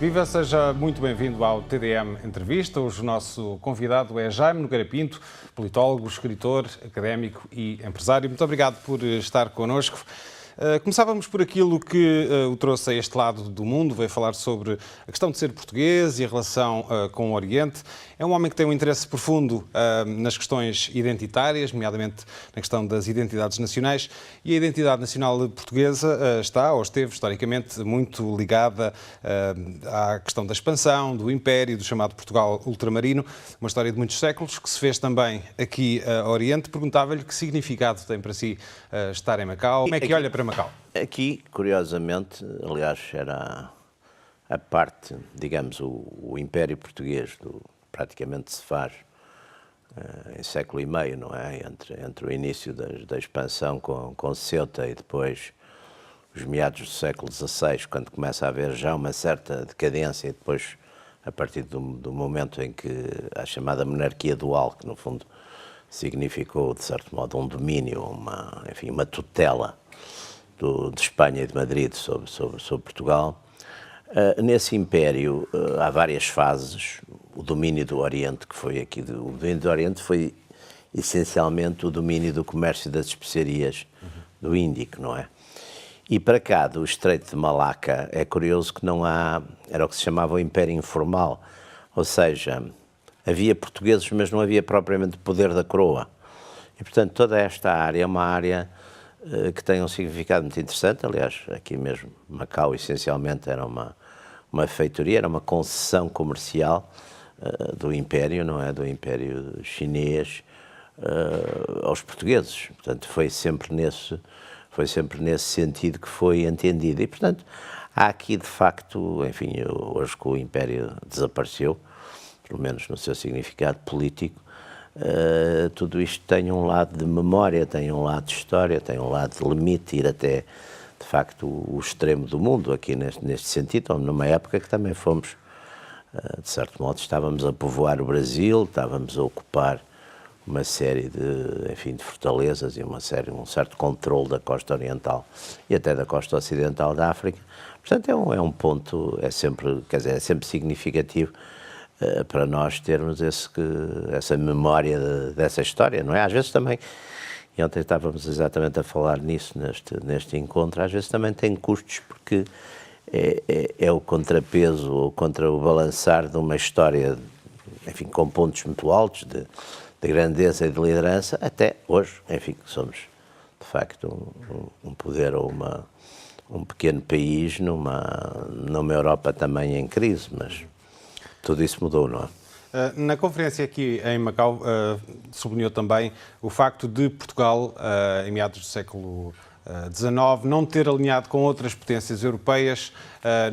Viva, seja muito bem-vindo ao TDM Entrevista. Hoje o nosso convidado é Jaime Nogueira Pinto, politólogo, escritor, académico e empresário. Muito obrigado por estar connosco. Começávamos por aquilo que o trouxe a este lado do mundo, veio falar sobre a questão de ser português e a relação com o Oriente. É um homem que tem um interesse profundo nas questões identitárias, nomeadamente na questão das identidades nacionais, e a identidade nacional portuguesa está, ou esteve, historicamente, muito ligada à questão da expansão, do Império, do chamado Portugal ultramarino, uma história de muitos séculos, que se fez também aqui ao Oriente. Perguntava-lhe que significado tem para si estar em Macau, como é que olha para Macau? Aqui, curiosamente, aliás, era a parte, digamos, o Império Português, praticamente se faz em século e meio, não é? Entre o início da expansão com Ceuta e depois os meados do século XVI, quando começa a haver já uma certa decadência, e depois, a partir do momento em que a chamada monarquia dual, que no fundo significou, de certo modo, um domínio, uma tutela de Espanha e de Madrid sobre Portugal. Nesse império há várias fases. O domínio do Oriente, que foi aqui, o domínio do Oriente foi essencialmente o domínio do comércio das especiarias do Índico, não é? E para cá, do Estreito de Malaca, é curioso que não há, era o que se chamava o Império Informal, ou seja, havia portugueses, mas não havia propriamente poder da coroa. E, portanto, toda esta área é uma área que tem um significado muito interessante. Aliás, aqui mesmo, Macau, essencialmente, era uma feitoria, era uma concessão comercial do Império, não é? Do Império Chinês aos portugueses. Portanto, foi sempre nesse sentido que foi entendido. E, portanto, há aqui, de facto, enfim, hoje que o Império desapareceu, pelo menos no seu significado político, tudo isto tem um lado de memória, tem um lado de história, tem um lado de limite, ir até, de facto, o extremo do mundo, aqui neste sentido, numa época que também fomos, de certo modo, estávamos a povoar o Brasil, estávamos a ocupar uma série de fortalezas e um certo controle da costa oriental e até da costa ocidental da África. Portanto, é um ponto, é sempre significativo para nós termos essa memória dessa história, não é? Às vezes também, e ontem estávamos exatamente a falar nisso neste encontro, às vezes também tem custos, porque é o contrapeso ou contra o balançar de uma história, enfim, com pontos muito altos de grandeza e de liderança, até hoje, enfim, somos de facto um poder ou um pequeno país numa Europa também em crise, mas tudo isso mudou, não é? Na conferência aqui em Macau, sublinhou também o facto de Portugal, em meados do século XIX, não ter alinhado com outras potências europeias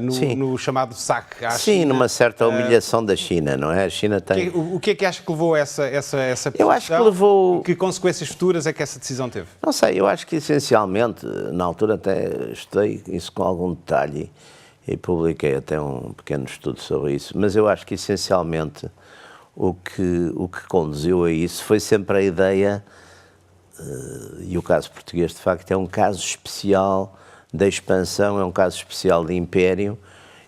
no chamado saque à China. Sim, numa certa humilhação da China, não é? A China tem... O que é que acha que levou a essa posição? Eu acho que levou... Que consequências futuras é que essa decisão teve? Não sei, eu acho que essencialmente, na altura até estudei isso com algum detalhe e publiquei até um pequeno estudo sobre isso, mas eu acho que essencialmente o que conduziu a isso foi sempre a ideia, e o caso português de facto é um caso especial da expansão, é um caso especial de império,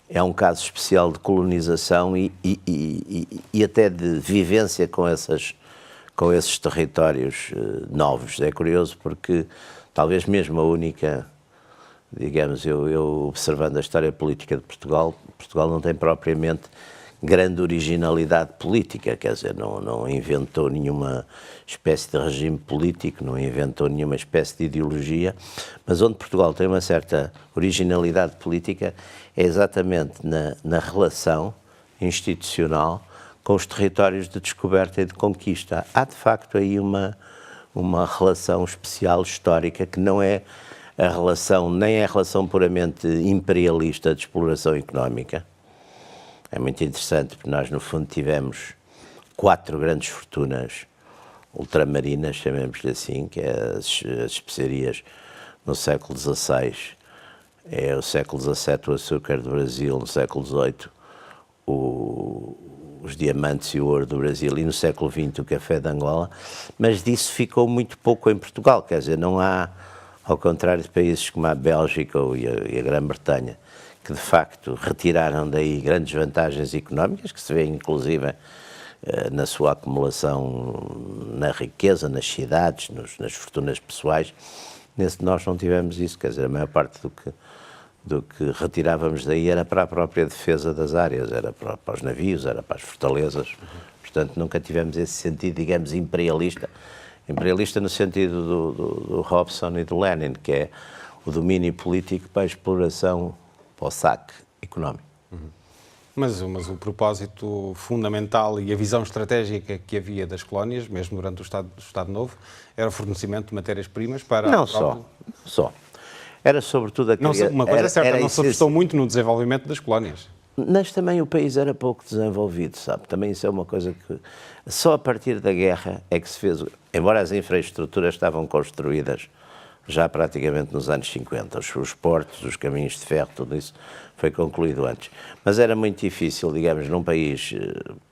é um caso especial de colonização e até de vivência com esses territórios novos. É curioso porque talvez mesmo a única... Digamos, eu observando a história política de Portugal não tem propriamente grande originalidade política, quer dizer, não inventou nenhuma espécie de regime político, não inventou nenhuma espécie de ideologia, mas onde Portugal tem uma certa originalidade política é exatamente na relação institucional com os territórios de descoberta e de conquista. Há, de facto, aí uma relação especial histórica que não é nem é a relação puramente imperialista de exploração económica. É muito interessante, porque nós, no fundo, tivemos 4 grandes fortunas ultramarinas, chamemos-lhe assim, que é as especiarias no século XVI, é o século XVII o açúcar do Brasil, no século XVIII os diamantes e o ouro do Brasil e no século XX o café de Angola, mas disso ficou muito pouco em Portugal, quer dizer, não há... Ao contrário de países como a Bélgica e a Grã-Bretanha, que de facto retiraram daí grandes vantagens económicas, que se vê inclusive na sua acumulação na riqueza, nas cidades, nas fortunas pessoais. Nós não tivemos isso, quer dizer, a maior parte do que retirávamos daí era para a própria defesa das áreas, era para os navios, era para as fortalezas. Portanto, nunca tivemos esse sentido, digamos, imperialista. Imperialista no sentido do Hobson e do Lenin, que é o domínio político para a exploração, para o saque económico. Mas o propósito fundamental e a visão estratégica que havia das colónias, mesmo durante o Estado Novo, era o fornecimento de matérias-primas para... Não só. Era sobretudo uma coisa é certa, não se apostou muito no desenvolvimento das colónias. Mas também o país era pouco desenvolvido, sabe? Também isso é uma coisa que só a partir da guerra é que se fez, embora as infraestruturas estavam construídas já praticamente nos anos 50, os portos, os caminhos de ferro, tudo isso foi concluído antes. Mas era muito difícil, digamos, num país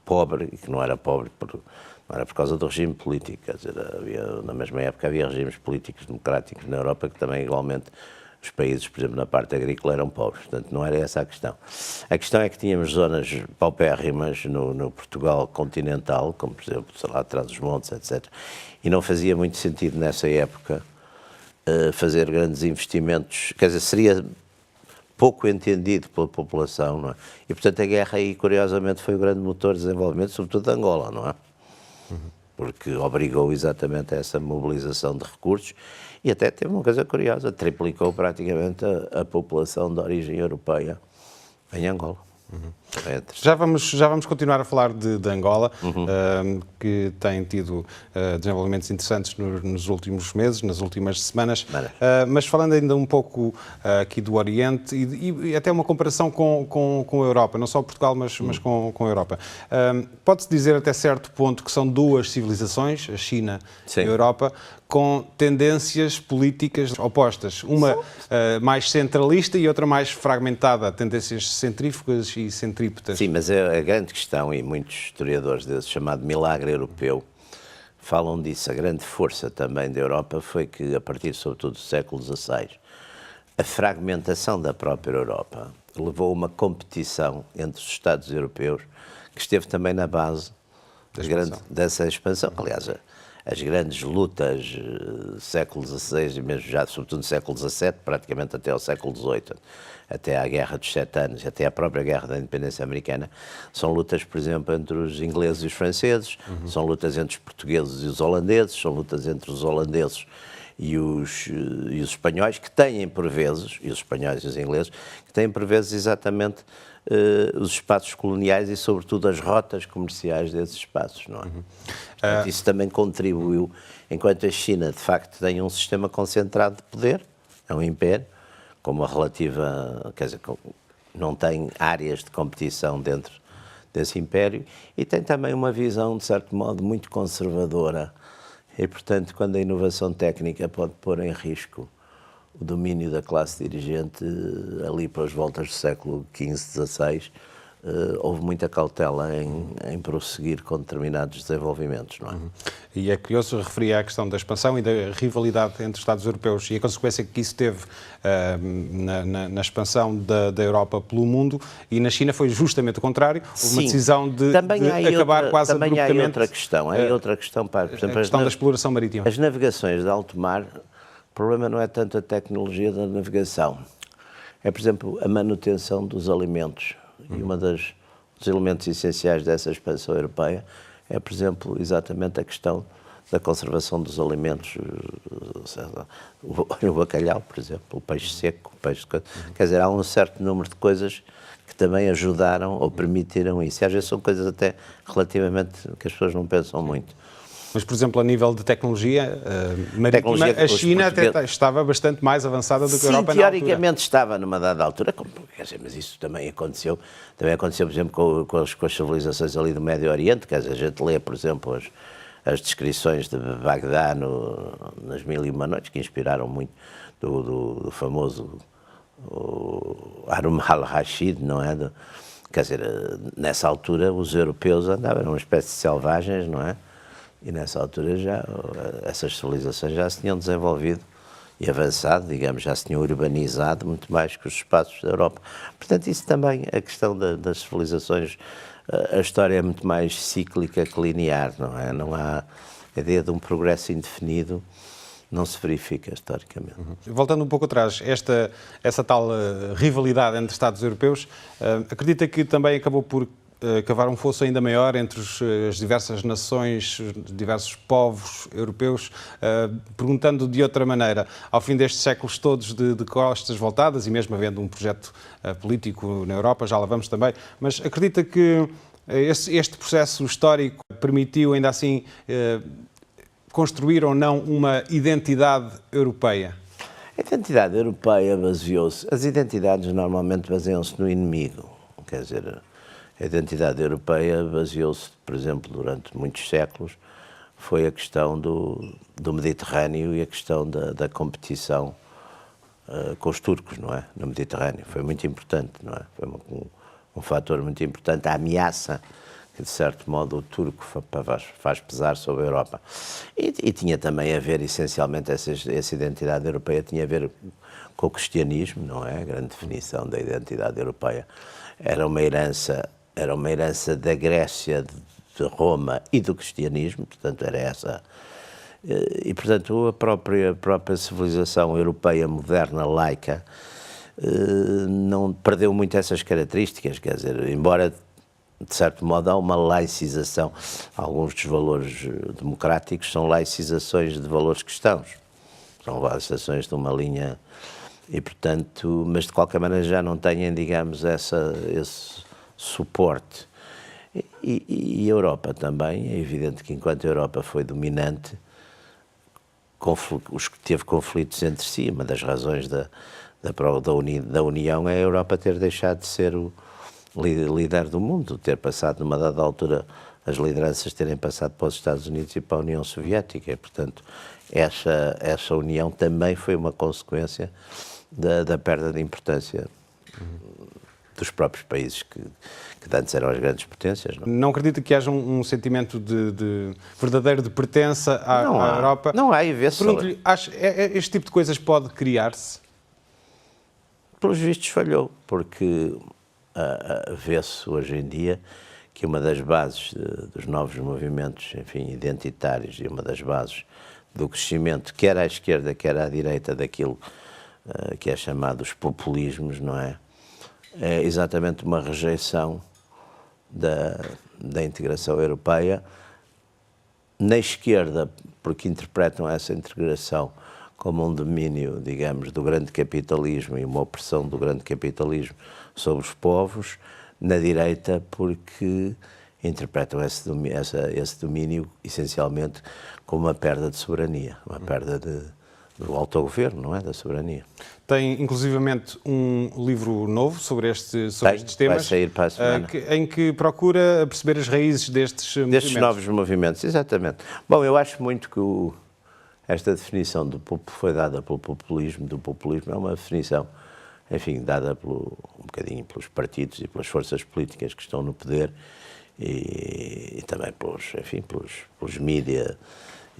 pobre, e que não era pobre não era por causa do regime político, quer dizer, na mesma época havia regimes políticos democráticos na Europa que também igualmente os países, por exemplo, na parte agrícola eram pobres, portanto não era essa a questão. A questão é que tínhamos zonas paupérrimas no Portugal continental, como por exemplo, sei lá, atrás dos montes, etc. E não fazia muito sentido nessa época fazer grandes investimentos, quer dizer, seria pouco entendido pela população, não é? E portanto a guerra aí, curiosamente, foi o grande motor de desenvolvimento, sobretudo de Angola, não é? Porque obrigou exatamente a essa mobilização de recursos e até teve uma coisa curiosa, triplicou praticamente a população de origem europeia em Angola. Já vamos continuar a falar de Angola, que tem tido desenvolvimentos interessantes nos últimos meses, nas últimas semanas, mas falando ainda um pouco aqui do Oriente e até uma comparação com a Europa, não só Portugal, mas com a Europa. Pode-se dizer até certo ponto que são duas civilizações, a China e a Europa, com tendências políticas opostas. Uma mais centralista e outra mais fragmentada, tendências centrífugas e centrípetas. Sim, mas a grande questão, e muitos historiadores desse chamado milagre europeu falam disso, a grande força também da Europa foi que, a partir sobretudo do século XVI, a fragmentação da própria Europa levou a uma competição entre os Estados europeus que esteve também na base dessa expansão. Aliás, as grandes lutas do século XVI e mesmo já, sobretudo no século XVII, praticamente até ao século XVIII, até à Guerra dos 7 Anos, até à própria Guerra da Independência Americana, são lutas, por exemplo, entre os ingleses e os franceses, são lutas entre os portugueses e os holandeses, são lutas entre os holandeses e os espanhóis, que têm por vezes, e os espanhóis e os ingleses, que têm por vezes exatamente os espaços coloniais e, sobretudo, as rotas comerciais desses espaços, não é? Portanto, isso também contribuiu, enquanto a China, de facto, tem um sistema concentrado de poder, é um império, com uma relativa, quer dizer, não tem áreas de competição dentro desse império, e tem também uma visão, de certo modo, muito conservadora, e, portanto, quando a inovação técnica pode pôr em risco o domínio da classe dirigente ali para as voltas do século XV, XVI, houve muita cautela em prosseguir com determinados desenvolvimentos, não é? E é curioso referir à questão da expansão e da rivalidade entre os Estados europeus e a consequência que isso teve na expansão da Europa pelo mundo, e na China foi justamente o contrário, houve uma decisão de acabar quase abruptamente. Também há outra questão, por exemplo, a questão da exploração marítima. As navegações de alto mar, o problema não é tanto a tecnologia da navegação, é, por exemplo, a manutenção dos alimentos. E dos elementos essenciais dessa expansão europeia é, por exemplo, exatamente a questão da conservação dos alimentos, o bacalhau, por exemplo, o peixe seco, quer dizer, há um certo número de coisas que também ajudaram ou permitiram isso. E às vezes são coisas até relativamente que as pessoas não pensam muito. Mas, por exemplo, a nível de tecnologia marítima, a China até estava bastante mais avançada do que a Europa na altura. Sim, teoricamente estava numa dada altura, quer dizer, mas isso também aconteceu, por exemplo, com as civilizações ali do Médio Oriente, quer dizer, a gente lê, por exemplo, as descrições de Bagdá nas Mil e Uma Noites, que inspiraram muito do famoso Harun al-Rashid, não é? Quer dizer, nessa altura os europeus andavam numa espécie de selvagens, não é? E nessa altura essas civilizações já se tinham desenvolvido e avançado, digamos, já se tinham urbanizado muito mais que os espaços da Europa. Portanto, isso também, a questão das civilizações, a história é muito mais cíclica que linear, não é? Não há a ideia de um progresso indefinido, não se verifica historicamente. Voltando um pouco atrás, essa tal rivalidade entre Estados europeus, acredita que também acabou por cavar um fosso ainda maior entre as diversas nações, os diversos povos europeus? Perguntando de outra maneira, ao fim destes séculos todos de costas voltadas, e mesmo havendo um projeto político na Europa, já lá vamos também, mas acredita que este processo histórico permitiu ainda assim construir ou não uma identidade europeia? A identidade europeia baseou-se... As identidades normalmente baseiam-se no inimigo. Quer dizer, a identidade europeia baseou-se, por exemplo, durante muitos séculos, foi a questão do Mediterrâneo e a questão da competição com os turcos, não é? No Mediterrâneo. Foi muito importante, não é? Foi um fator muito importante. A ameaça que, de certo modo, o turco faz pesar sobre a Europa. E tinha também a ver, essencialmente, essa identidade europeia tinha a ver com o cristianismo, não é? A grande definição da identidade europeia era uma herança da Grécia, de Roma e do cristianismo, portanto, era essa. E, portanto, a própria civilização europeia moderna, laica, não perdeu muito essas características, quer dizer, embora de certo modo, há uma laicização. Alguns dos valores democráticos são laicizações de valores cristãos. São laicizações de uma linha... E, portanto, mas de qualquer maneira já não têm, digamos, esse suporte. E a Europa também. É evidente que enquanto a Europa foi dominante, teve conflitos entre si. Uma das razões da União é a Europa ter deixado de ser o líder do mundo, ter passado, numa dada altura, as lideranças terem passado para os Estados Unidos e para a União Soviética. E, portanto, essa união também foi uma consequência da perda de importância dos próprios países que antes eram as grandes potências. Não acredita que haja um sentimento de verdadeiro de pertença à Europa? Não há, e vê-se... Pergunto-lhe, este tipo de coisas pode criar-se? Pelos vistos falhou, porque vê-se hoje em dia que uma das bases dos novos movimentos, enfim, identitários, e uma das bases do crescimento, quer à esquerda, quer à direita, daquilo que é chamado os populismos, não é? É exatamente uma rejeição da integração europeia. Na esquerda, porque interpretam essa integração como um domínio, digamos, do grande capitalismo e uma opressão do grande capitalismo sobre os povos. Na direita, porque interpretam esse domínio essencialmente como uma perda de soberania, uma perda do autogoverno, não é? Da soberania. Tem, inclusivamente, um livro novo sobre estes temas. Vai sair para a semana. Em que procura perceber as raízes destes movimentos. Novos movimentos, exatamente. Bom, eu acho muito que esta definição foi dada pelo populismo, é uma definição, enfim, dada um bocadinho pelos partidos e pelas forças políticas que estão no poder e também pelos mídia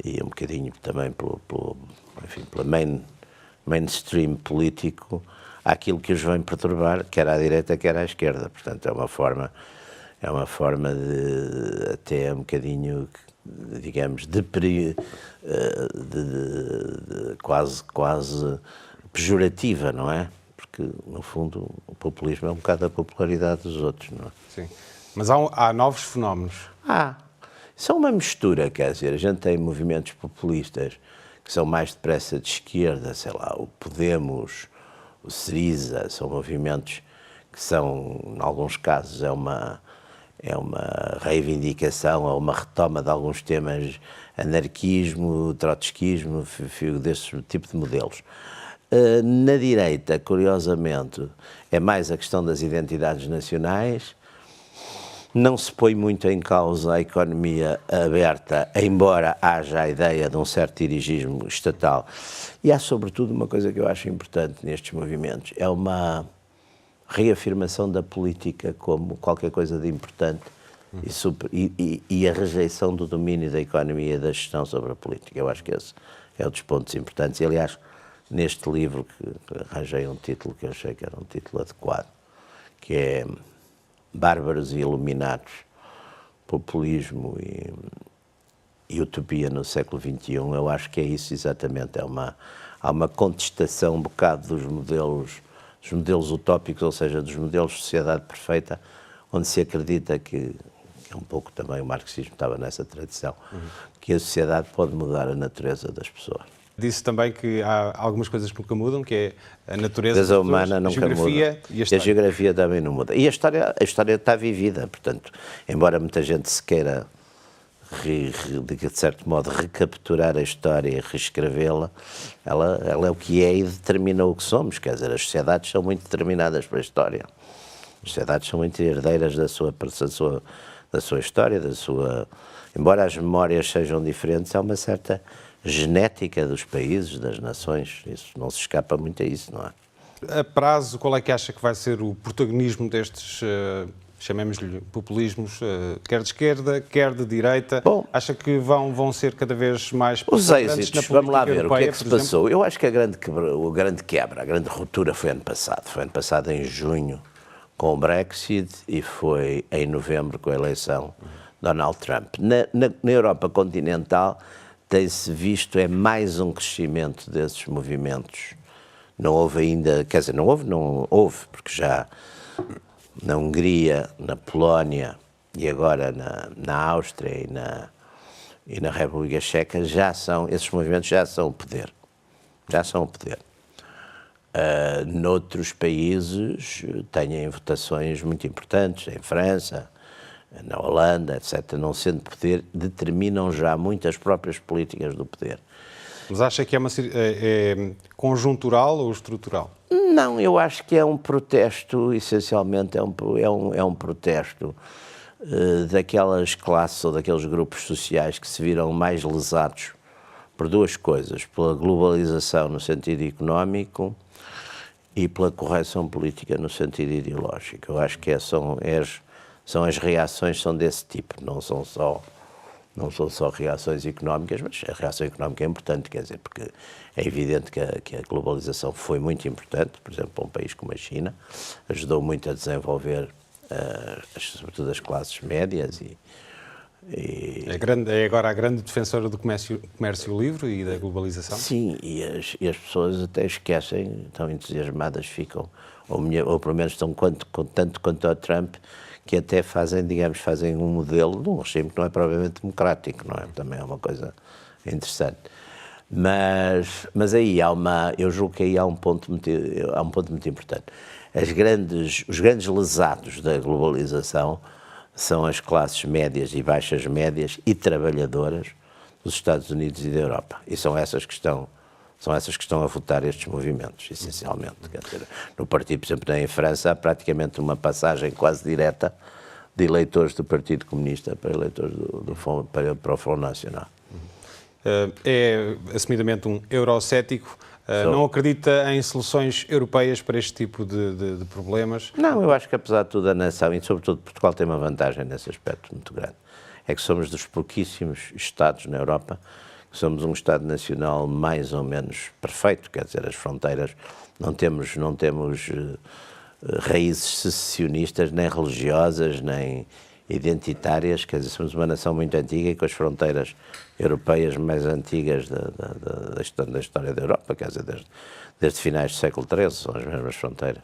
e um bocadinho também pela mainstream político, àquilo que os vem perturbar, quer à direita, quer à esquerda. Portanto, é uma forma de até um bocadinho, digamos, quase pejorativa, não é? Porque, no fundo, o populismo é um bocado a popularidade dos outros, não é? Sim. Mas há novos fenómenos. São uma mistura, quer dizer, a gente tem movimentos populistas que são mais depressa de esquerda, sei lá, o Podemos, o Syriza, são movimentos que são, em alguns casos, é uma reivindicação, é uma retoma de alguns temas, anarquismo, trotskismo, desse tipo de modelos. Na direita, curiosamente, é mais a questão das identidades nacionais. Não se põe muito em causa a economia aberta, embora haja a ideia de um certo dirigismo estatal. E há, sobretudo, uma coisa que eu acho importante nestes movimentos, é uma reafirmação da política como qualquer coisa de importante e a rejeição do domínio da economia e da gestão sobre a política. Eu acho que esse é um dos pontos importantes. E, aliás, neste livro, que arranjei um título que eu achei que era um título adequado, que é Bárbaros e Iluminados, Populismo e Utopia no século XXI. Eu acho que é isso exatamente, há uma contestação um bocado dos modelos utópicos, ou seja, dos modelos de sociedade perfeita, onde se acredita que é um pouco também o marxismo estava nessa tradição, que a sociedade pode mudar a natureza das pessoas. Disse também que há algumas coisas que nunca mudam, que é a natureza das humana pessoas, nunca a geografia muda. e a história. A geografia também não muda. E a história está vivida, portanto, embora muita gente se queira, de certo modo, recapturar a história e reescrevê-la, ela é o que é e determina o que somos. Quer dizer, as sociedades são muito determinadas pela história. As sociedades são muito herdeiras da sua história, embora as memórias sejam diferentes, há uma certa genética dos países, das nações, isso não se escapa muito a isso, não é? A prazo, qual é que acha que vai ser o protagonismo destes, chamemos-lhe, populismos, quer de esquerda, quer de direita? Bom, acha que vão ser cada vez mais os êxitos, vamos lá ver, europeia, o que é que se passou? Eu acho que a grande quebra, a grande ruptura foi ano passado. Foi ano passado em junho, com o Brexit, e foi em novembro com a eleição de Donald Trump. Na Europa continental tem-se visto mais um crescimento desses movimentos. Não houve ainda, quer dizer, não houve, porque já na Hungria, na Polónia e agora na Áustria e na República Checa, esses movimentos já são o poder. Já são o poder. Noutros países têm votações muito importantes, em França, na Holanda, etc., não sendo poder, determinam já muito as próprias políticas do poder. Mas acha que é conjuntural ou estrutural? Não, eu acho que é um protesto, essencialmente é um protesto daquelas classes ou daqueles grupos sociais que se viram mais lesados por duas coisas, pela globalização no sentido económico e pela correção política no sentido ideológico. Eu acho que são as reações são desse tipo, não são só reações económicas, mas a reação económica é importante, quer dizer, porque é evidente que a globalização foi muito importante, por exemplo, para um país como a China, ajudou muito a desenvolver, sobretudo as classes médias É agora a grande defensora do comércio livre e da globalização? Sim, e as pessoas até esquecem, estão entusiasmadas, ficam, ou pelo menos estão tanto quanto ao Trump, que até fazem um modelo de um regime que não é propriamente democrático, não é? Também é uma coisa interessante. Mas aí eu julgo que aí há um ponto muito importante. Os grandes lesados da globalização são as classes médias e baixas médias e trabalhadoras dos Estados Unidos e da Europa. E são essas que estão a votar estes movimentos, essencialmente. Quer dizer, no partido, por exemplo, em França, há praticamente uma passagem quase direta de eleitores do Partido Comunista para eleitores para o Front National. É assumidamente um eurocético. Não acredita em soluções europeias para este tipo de problemas? Não, eu acho que apesar de tudo a nação, e sobretudo Portugal tem uma vantagem nesse aspecto muito grande, é que somos dos pouquíssimos Estados na Europa que somos um Estado Nacional mais ou menos perfeito, quer dizer, as fronteiras, não temos raízes secessionistas, nem religiosas, nem identitárias, quer dizer, somos uma nação muito antiga e com as fronteiras europeias mais antigas da história da Europa, quer dizer, desde finais do século XIII, são as mesmas fronteiras.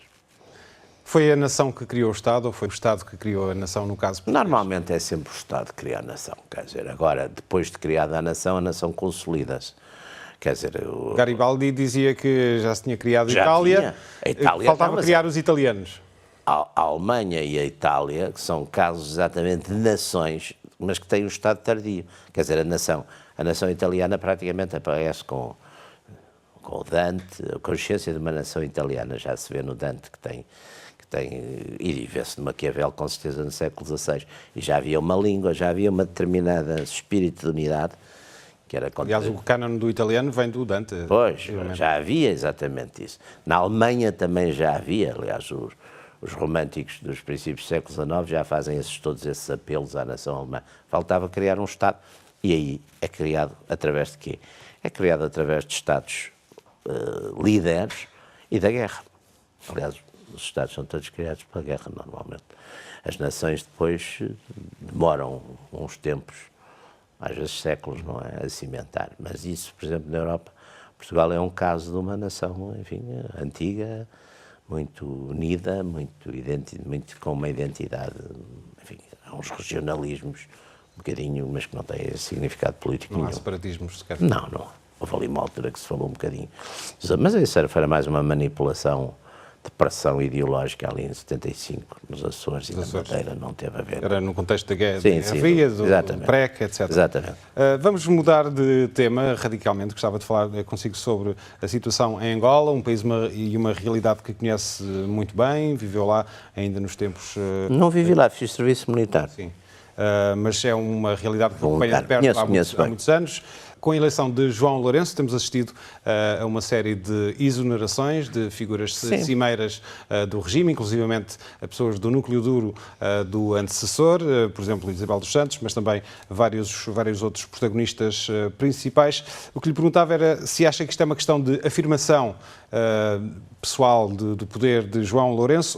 Foi a nação que criou o Estado ou foi o Estado que criou a nação, no caso português? Normalmente é sempre o Estado que cria a nação, quer dizer, agora, depois de criada a nação consolida-se. Quer dizer, Garibaldi dizia que já se tinha criado a Já Itália, tinha. A Itália, faltava criar os italianos. A Alemanha e a Itália, que são casos exatamente de nações, mas que têm um Estado tardio. Quer dizer, a nação italiana praticamente aparece com o Dante, a consciência de uma nação italiana, já se vê no Dante que tem e vê-se no Maquiavel com certeza no século XVI, e já havia uma língua, já havia uma determinada espírito de unidade, que era... Aliás, o cânon do italiano vem do Dante. Pois, já havia exatamente isso. Na Alemanha também já havia, aliás, os românticos dos princípios do século XIX já fazem todos esses apelos à nação alemã. Faltava criar um Estado, e aí é criado através de quê? É criado através de Estados líderes e da guerra. Aliás, os Estados são todos criados pela guerra, normalmente. As nações depois demoram uns tempos, às vezes séculos, não é, a cimentar. Mas isso, por exemplo, na Europa, Portugal é um caso de uma nação, enfim, antiga, muito unida, muito com uma identidade, enfim, há uns regionalismos, um bocadinho, mas que não têm significado político nenhum. Não há separatismos sequer. Não. Houve ali uma altura que se falou um bocadinho. Mas isso foi mais uma manipulação de pressão ideológica ali em 75, nos Açores e na Madeira, não teve a ver. Era no contexto da Guerra Fria, do PREC, etc. Exatamente. Vamos mudar de tema radicalmente. Gostava de falar consigo sobre a situação em Angola, um país e uma realidade que conhece muito bem, viveu lá ainda nos tempos... Não vivi lá, fiz serviço militar. Sim. Mas é uma realidade que acompanha de perto conheço há muitos anos. Com a eleição de João Lourenço, temos assistido a uma série de exonerações de figuras cimeiras do regime, inclusivamente a pessoas do núcleo duro do antecessor, por exemplo, Isabel dos Santos, mas também vários outros protagonistas principais. O que lhe perguntava era se acha que isto é uma questão de afirmação pessoal do poder de João Lourenço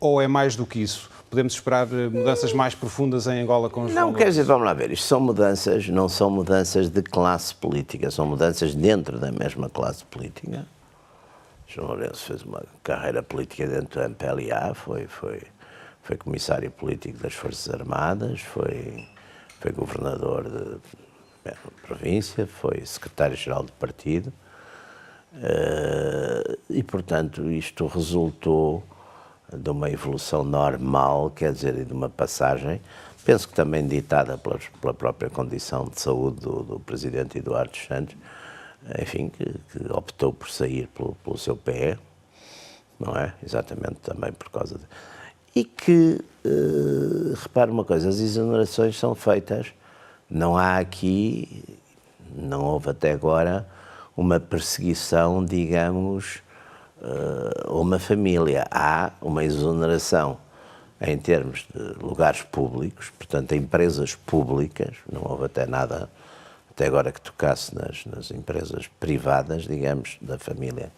ou é mais do que isso? Podemos esperar mudanças mais profundas em Angola com João Lourenço? Não, quer dizer, vamos lá ver, isto são mudanças, não são mudanças de classe política, são mudanças dentro da mesma classe política. João Lourenço fez uma carreira política dentro do MPLA, foi comissário político das Forças Armadas, foi governador de província, foi secretário-geral do partido e, portanto, isto resultou de uma evolução normal, quer dizer, de uma passagem, penso que também ditada pela própria condição de saúde do presidente Eduardo dos Santos, enfim, que optou por sair pelo seu pé, não é? Exatamente também por causa de... E que, repare uma coisa, as exonerações são feitas, não houve até agora uma perseguição, digamos, uma família. Há uma exoneração em termos de lugares públicos, portanto, empresas públicas, não houve até nada, até agora, que tocasse nas empresas privadas, digamos, da família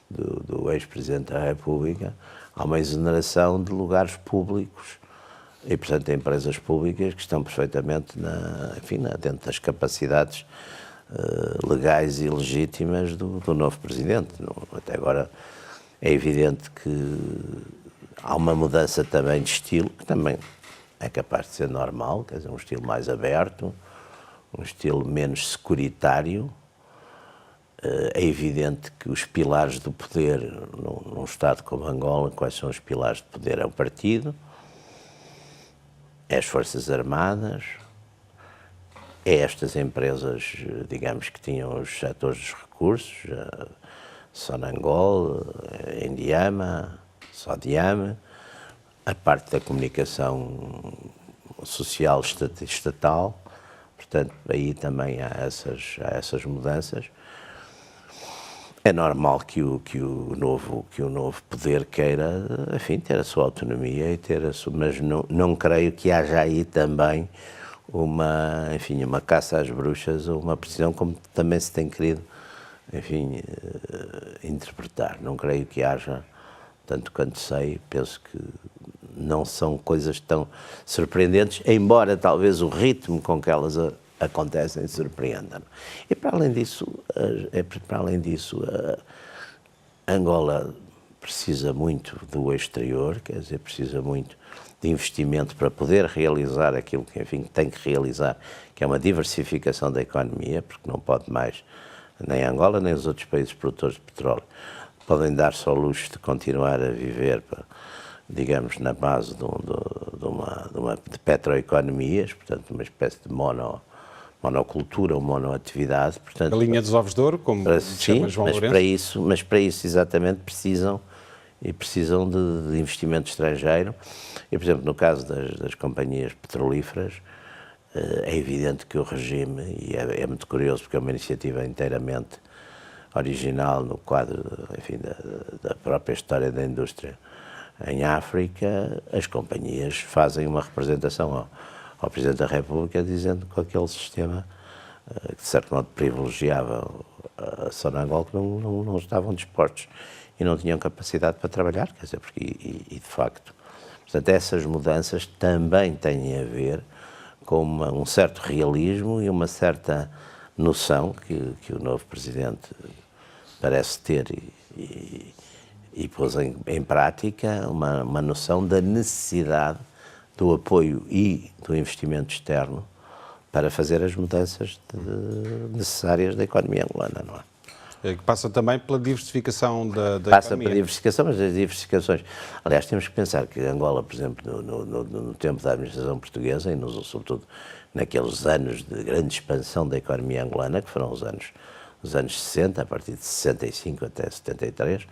do ex-presidente da República. Há uma exoneração de lugares públicos e, portanto, empresas públicas que estão perfeitamente dentro das capacidades legais e legítimas do novo presidente. Até agora é evidente que há uma mudança também de estilo, que também é capaz de ser normal, quer dizer, um estilo mais aberto, um estilo menos securitário. É evidente que os pilares do poder num Estado como Angola, quais são os pilares de poder? É o partido, é as Forças Armadas, é estas empresas, digamos, que tinham os setores dos recursos, Sonangol, Indiama, Sodiama, a parte da comunicação social estatal, portanto, aí também há essas mudanças. É normal que o novo poder queira, enfim, ter a sua autonomia e mas não creio que haja aí também uma caça às bruxas ou uma precisão, como também se tem querido, enfim, interpretar. Não creio que haja, tanto quanto sei, penso que não são coisas tão surpreendentes, embora talvez o ritmo com que elas acontecem surpreenda. E para além disso, Angola precisa muito do exterior, quer dizer, precisa muito de investimento para poder realizar aquilo que, enfim, tem que realizar, que é uma diversificação da economia, porque não pode mais, nem Angola, nem os outros países produtores de petróleo, podem dar-se ao luxo de continuar a viver, digamos, na base de petroeconomias, portanto, uma espécie de monocultura ou monoatividade. Portanto, a linha dos ovos de ouro, como chama João Lourenço. Mas para isso exatamente precisam de investimento estrangeiro. E, por exemplo, no caso das companhias petrolíferas, é evidente que o regime, e é muito curioso porque é uma iniciativa inteiramente original no quadro, enfim, da própria história da indústria em África, as companhias fazem uma representação ao Presidente da República dizendo que aquele sistema, que de certo modo privilegiava a Sonangol que não estavam dispostos e não tinham capacidade para trabalhar, quer dizer, porque, de facto, portanto, essas mudanças também têm a ver com um certo realismo e uma certa noção que o novo Presidente parece ter e pôs em prática uma noção da necessidade do apoio e do investimento externo para fazer as mudanças necessárias da economia angolana, não é? Que passa também pela diversificação da Passa economia. pela diversificação, mas as diversificações... Aliás, temos que pensar que Angola, por exemplo, no tempo da administração portuguesa, e sobretudo naqueles anos de grande expansão da economia angolana, que foram os anos 60, a partir de 65 até 73,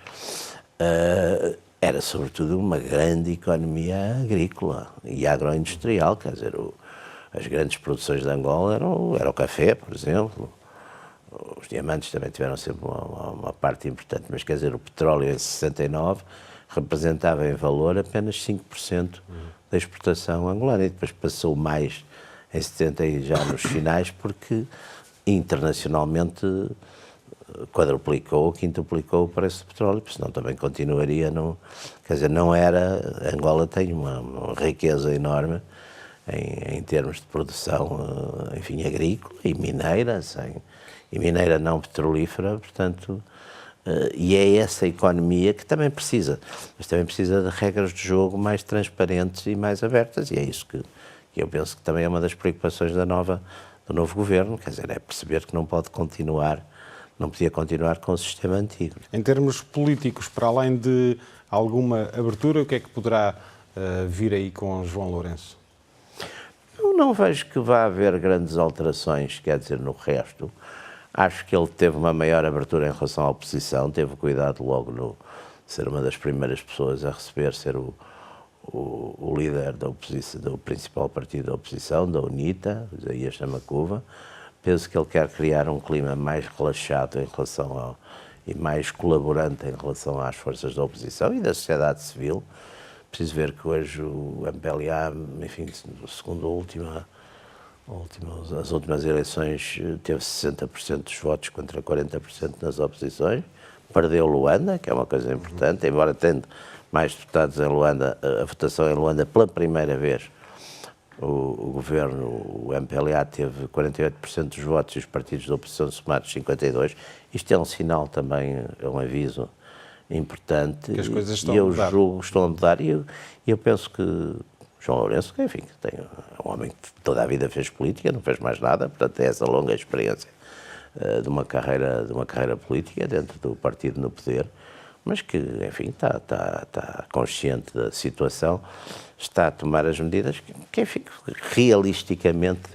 era sobretudo uma grande economia agrícola e agroindustrial, quer dizer, as grandes produções de Angola era o café, por exemplo. Os diamantes também tiveram sempre uma parte importante, mas quer dizer, o petróleo em 69 representava em valor apenas 5% da exportação angolana e depois passou mais em 70 e já nos finais porque internacionalmente quadruplicou, quintuplicou o preço do petróleo, porque senão também continuaria, quer dizer, não era, Angola tem uma riqueza enorme em termos de produção, enfim, agrícola e mineira, e mineira não petrolífera, portanto, e é essa economia que também precisa, mas também precisa de regras de jogo mais transparentes e mais abertas, e é isso que eu penso que também é uma das preocupações do novo governo, quer dizer, é perceber que não podia continuar com o sistema antigo. Em termos políticos, para além de alguma abertura, o que é que poderá vir aí com João Lourenço? Eu não vejo que vá haver grandes alterações, quer dizer, no resto. Acho que ele teve uma maior abertura em relação à oposição, teve cuidado logo no ser uma das primeiras pessoas a receber, ser o líder da oposição, do principal partido da oposição, da UNITA, Isaías Samacuva. Penso que ele quer criar um clima mais relaxado em relação e mais colaborante em relação às forças da oposição e da sociedade civil. Preciso ver que hoje o MPLA, enfim, segundo as últimas eleições, teve 60% dos votos contra 40% nas oposições. Perdeu Luanda, que é uma coisa importante, embora tendo mais deputados em Luanda, a votação em Luanda pela primeira vez, o governo, o MPLA, teve 48% dos votos e os partidos da oposição somados 52%. Isto é um sinal também, é um aviso importante. Que as coisas estão a mudar. E eu julgo que estão a mudar. E eu penso que João Lourenço, que, enfim, é um homem que toda a vida fez política, não fez mais nada, portanto tem essa longa experiência de uma carreira política dentro do partido no poder, mas que, enfim, está consciente da situação, está a tomar as medidas que enfim, realisticamente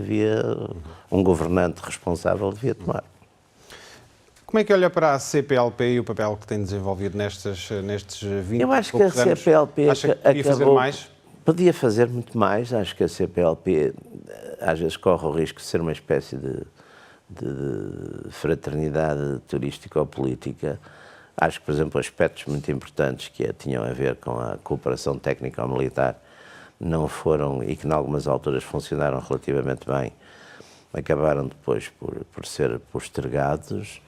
um governante responsável devia tomar. Como é que olha para a CPLP e o papel que tem desenvolvido nestes 20 Eu acho que a CPLP acha que podia fazer mais? Podia fazer muito mais. Acho que a CPLP às vezes corre o risco de ser uma espécie de fraternidade turística ou política. Acho que, por exemplo, aspectos muito importantes que tinham a ver com a cooperação técnico-militar não foram, e que em algumas alturas funcionaram relativamente bem, acabaram depois por ser postergados,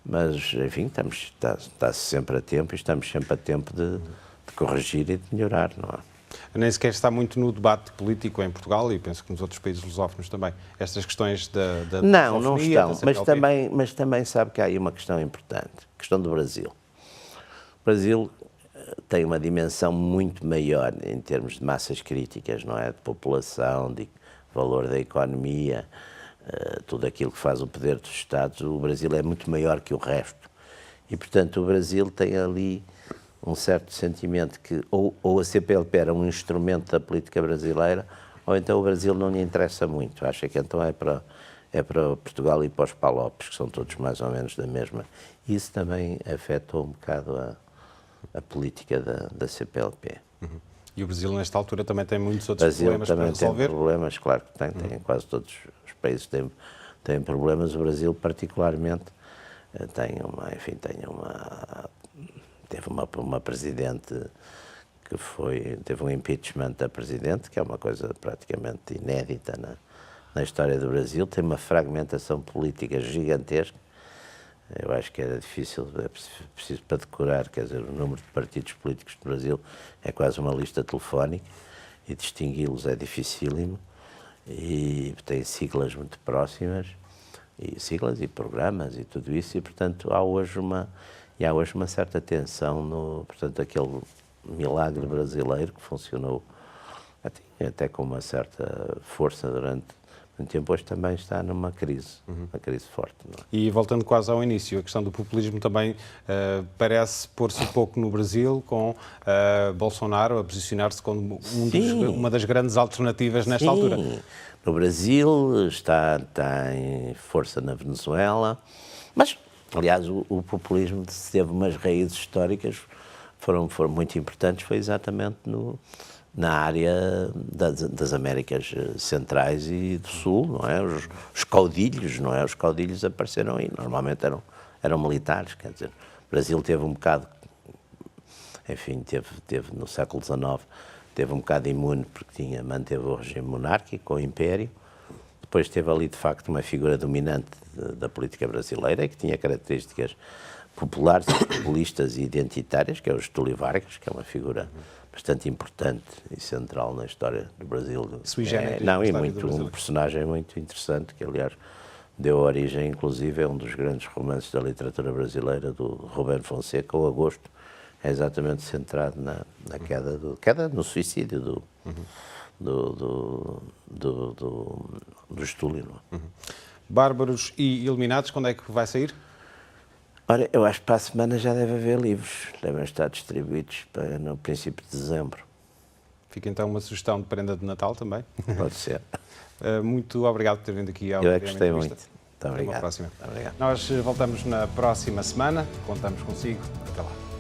mas, enfim, está-se sempre a tempo e estamos sempre a tempo de corrigir e de melhorar, não é? Nem sequer está muito no debate político em Portugal e penso que nos outros países lusófonos também. Estas questões da não estão, da mas também sabe que há aí uma questão importante, a questão do Brasil. O Brasil tem uma dimensão muito maior em termos de massas críticas, não é? De população, de valor da economia, tudo aquilo que faz o poder dos Estados. O Brasil é muito maior que o resto. E, portanto, o Brasil tem ali um certo sentimento que ou a CPLP era um instrumento da política brasileira, ou então o Brasil não lhe interessa muito. Acha que então é para Portugal e para os Palopes, que são todos mais ou menos da mesma. Isso também afetou um bocado a política da CPLP. Uhum. E o Brasil, nesta altura, também tem muitos outros problemas para resolver? Tem problemas, claro que tem. Quase todos os países têm problemas. O Brasil, particularmente, teve uma presidente que teve um impeachment da presidente, que é uma coisa praticamente inédita na história do Brasil, tem uma fragmentação política gigantesca, Eu acho que era difícil, é preciso para decorar, quer dizer, o número de partidos políticos do Brasil é quase uma lista telefónica e distingui-los é dificílimo e tem siglas muito próximas, e siglas e programas e tudo isso, e portanto há hoje uma certa tensão no, portanto, aquele milagre brasileiro que funcionou até com uma certa força durante muito tempo, hoje também está numa crise, uma crise forte. Não é? E voltando quase ao início, a questão do populismo também parece pôr-se um pouco no Brasil, com Bolsonaro a posicionar-se como uma das grandes alternativas nesta altura. No Brasil, está em força na Venezuela, mas, aliás, o populismo teve umas raízes históricas, foram muito importantes, foi exatamente na área das Américas Centrais e do Sul, não é? Os caudilhos, não é? Os caudilhos apareceram aí, normalmente eram militares, quer dizer, o Brasil teve um bocado, enfim, teve no século XIX, teve um bocado imune porque manteve o regime monárquico, o império, depois teve ali de facto uma figura dominante da política brasileira que tinha características populares, populistas e identitárias, que é o Getúlio Vargas, que é uma figura bastante importante e central na história do Brasil. Um personagem muito interessante, que aliás deu origem, inclusive, a um dos grandes romances da literatura brasileira, do Roberto Fonseca, O Agosto, é exatamente centrado na queda no suicídio do Getúlio. Bárbaros e Iluminados, quando é que vai sair? Ora, eu acho que para a semana já deve haver livros, devem estar distribuídos no princípio de dezembro. Fica então uma sugestão de prenda de Natal também. Pode ser. Muito obrigado por ter vindo aqui ao Eu gostei muito. Muito obrigado. obrigado. Até uma próxima. Muito obrigado. Nós voltamos na próxima semana, contamos consigo. Até lá.